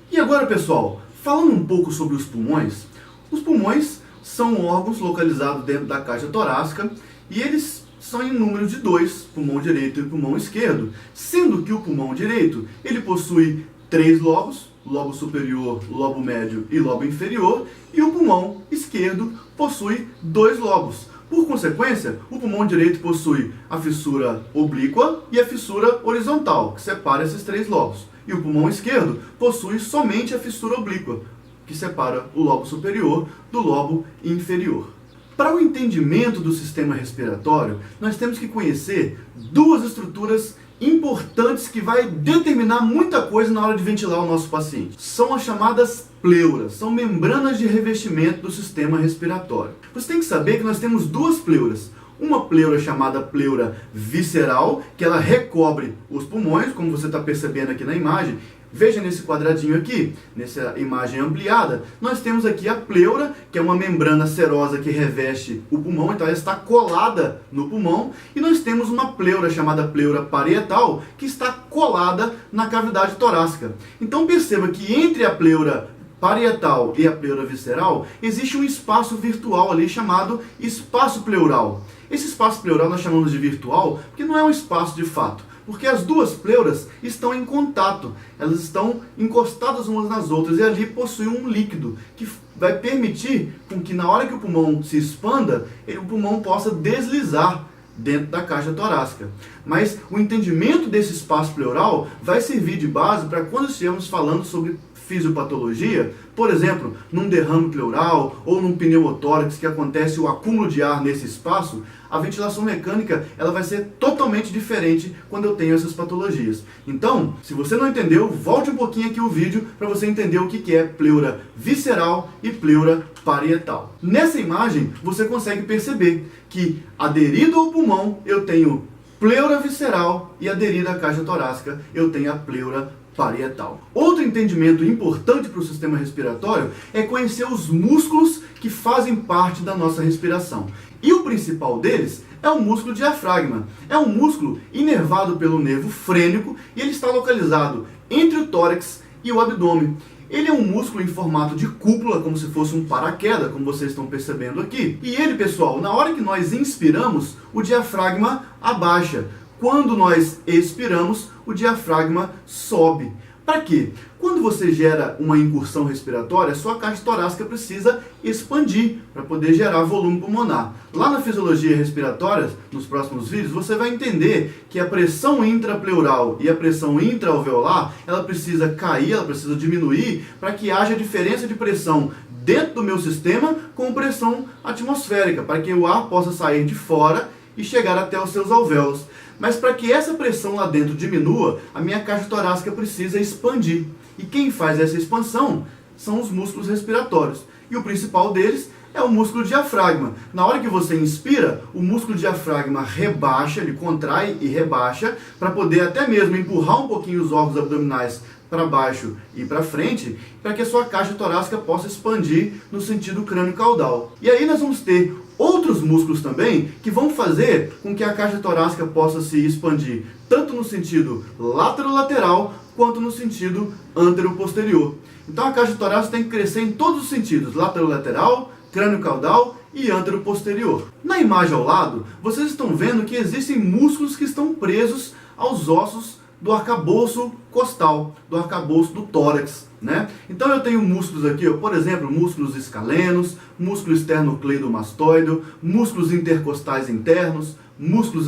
E agora, pessoal, falando um pouco sobre os pulmões são órgãos localizados dentro da caixa torácica e eles são em número de dois, pulmão direito e pulmão esquerdo, sendo que o pulmão direito ele possui 3 lobos, lobo superior, lobo médio e lobo inferior, e o pulmão esquerdo possui 2 lobos. Por consequência, o pulmão direito possui a fissura oblíqua e a fissura horizontal, que separa esses 3 lobos. E o pulmão esquerdo possui somente a fissura oblíqua, que separa o lobo superior do lobo inferior. Para o entendimento do sistema respiratório, nós temos que conhecer 2 estruturas importantes que vai determinar muita coisa na hora de ventilar o nosso paciente. São as chamadas pleuras, são membranas de revestimento do sistema respiratório. Você tem que saber que nós temos 2 pleuras. Uma pleura chamada pleura visceral, que ela recobre os pulmões, como você está percebendo aqui na imagem. Veja nesse quadradinho aqui, nessa imagem ampliada, nós temos aqui a pleura, que é uma membrana serosa que reveste o pulmão, então ela está colada no pulmão, e nós temos uma pleura chamada pleura parietal, que está colada na cavidade torácica. Então perceba que entre a pleura parietal e a pleura visceral, existe um espaço virtual ali chamado espaço pleural. Esse espaço pleural nós chamamos de virtual, porque não é um espaço de fato. Porque as 2 pleuras estão em contato, elas estão encostadas umas nas outras e ali possui um líquido que vai permitir com que na hora que o pulmão se expanda, o pulmão possa deslizar dentro da caixa torácica. Mas o entendimento desse espaço pleural vai servir de base para quando estivermos falando sobre fisiopatologia, por exemplo, num derrame pleural ou num pneumotórax que acontece o acúmulo de ar nesse espaço, a ventilação mecânica ela vai ser totalmente diferente quando eu tenho essas patologias. Então, se você não entendeu, volte um pouquinho aqui o vídeo para você entender o que é pleura visceral e pleura parietal. Nessa imagem, você consegue perceber que aderido ao pulmão eu tenho pleura visceral e aderido à caixa torácica eu tenho a pleura parietal. Outro entendimento importante para o sistema respiratório é conhecer os músculos que fazem parte da nossa respiração. E o principal deles é o músculo diafragma. É um músculo inervado pelo nervo frênico e ele está localizado entre o tórax e o abdômen. Ele é um músculo em formato de cúpula, como se fosse um paraquedas, como vocês estão percebendo aqui. E ele, pessoal, na hora que nós inspiramos, o diafragma abaixa. Quando nós expiramos, o diafragma sobe. Para quê? Quando você gera uma incursão respiratória, sua caixa torácica precisa expandir para poder gerar volume pulmonar. Lá na fisiologia respiratória, nos próximos vídeos, você vai entender que a pressão intrapleural e a pressão intraalveolar, ela precisa cair, ela precisa diminuir para que haja diferença de pressão dentro do meu sistema com pressão atmosférica, para que o ar possa sair de fora e chegar até os seus alvéolos. Mas para que essa pressão lá dentro diminua, a minha caixa torácica precisa expandir. E quem faz essa expansão são os músculos respiratórios. E o principal deles é o músculo diafragma. Na hora que você inspira, o músculo diafragma rebaixa, ele contrai e rebaixa, para poder até mesmo empurrar um pouquinho os órgãos abdominais para baixo e para frente, para que a sua caixa torácica possa expandir no sentido crânio-caudal. E aí nós vamos ter outros músculos também que vão fazer com que a caixa torácica possa se expandir tanto no sentido lateral quanto no sentido antero-posterior. Então a caixa torácica tem que crescer em todos os sentidos, lateral, crânio-caudal e antero-posterior. Na imagem ao lado, vocês estão vendo que existem músculos que estão presos aos ossos do arcabouço costal, do arcabouço do tórax, né? Então eu tenho músculos aqui, por exemplo, músculos escalenos, músculo esternocleidomastoide, músculos intercostais internos, músculos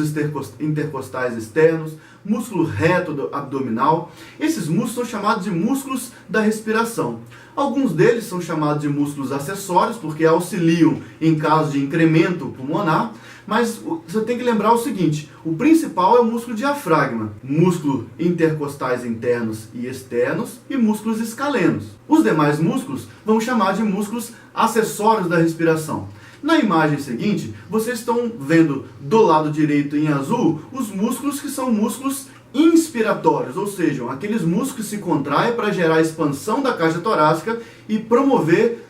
intercostais externos, músculo reto abdominal. Esses músculos são chamados de músculos da respiração. Alguns deles são chamados de músculos acessórios, porque auxiliam em caso de incremento pulmonar, mas você tem que lembrar o seguinte, o principal é o músculo diafragma, músculo intercostais internos e externos e músculos escalenos. Os demais músculos vão chamar de músculos acessórios da respiração. Na imagem seguinte, vocês estão vendo do lado direito em azul os músculos que são músculos inspiratórios, ou seja, aqueles músculos que se contraem para gerar a expansão da caixa torácica e promover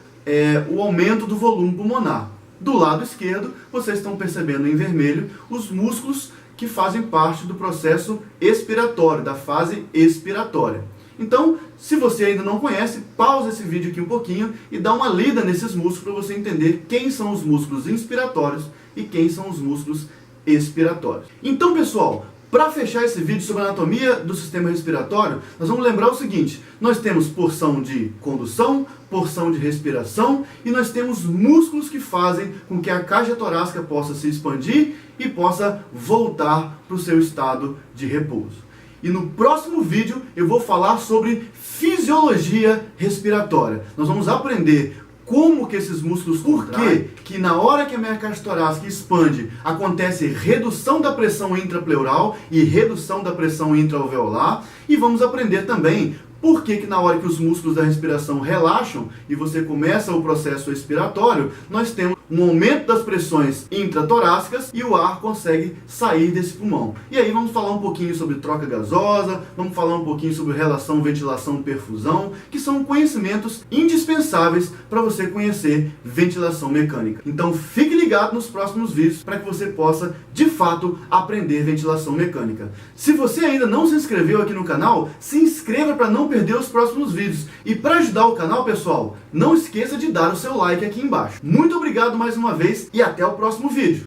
o aumento do volume pulmonar. Do lado esquerdo, vocês estão percebendo em vermelho os músculos que fazem parte do processo expiratório, da fase expiratória. Então, se você ainda não conhece, pausa esse vídeo aqui um pouquinho e dá uma lida nesses músculos para você entender quem são os músculos inspiratórios e quem são os músculos expiratórios. Então, pessoal, para fechar esse vídeo sobre a anatomia do sistema respiratório, nós vamos lembrar o seguinte: nós temos porção de condução, porção de respiração e nós temos músculos que fazem com que a caixa torácica possa se expandir e possa voltar para o seu estado de repouso. E no próximo vídeo eu vou falar sobre fisiologia respiratória. Nós vamos aprender como que esses músculos contraem, que na hora que a minha caixa torácica expande, acontece redução da pressão intrapleural e redução da pressão intraalveolar, e vamos aprender também por que na hora que os músculos da respiração relaxam e você começa o processo expiratório, nós temos um aumento das pressões intratorácicas e o ar consegue sair desse pulmão. E aí vamos falar um pouquinho sobre troca gasosa, vamos falar um pouquinho sobre relação ventilação-perfusão, que são conhecimentos indispensáveis para você conhecer ventilação mecânica. Então fique ligado nos próximos vídeos para que você possa, de fato, aprender ventilação mecânica. Se você ainda não se inscreveu aqui no canal, se inscreva para não perder os próximos vídeos. E para ajudar o canal, pessoal, não esqueça de dar o seu like aqui embaixo. Muito obrigado mais uma vez e até o próximo vídeo.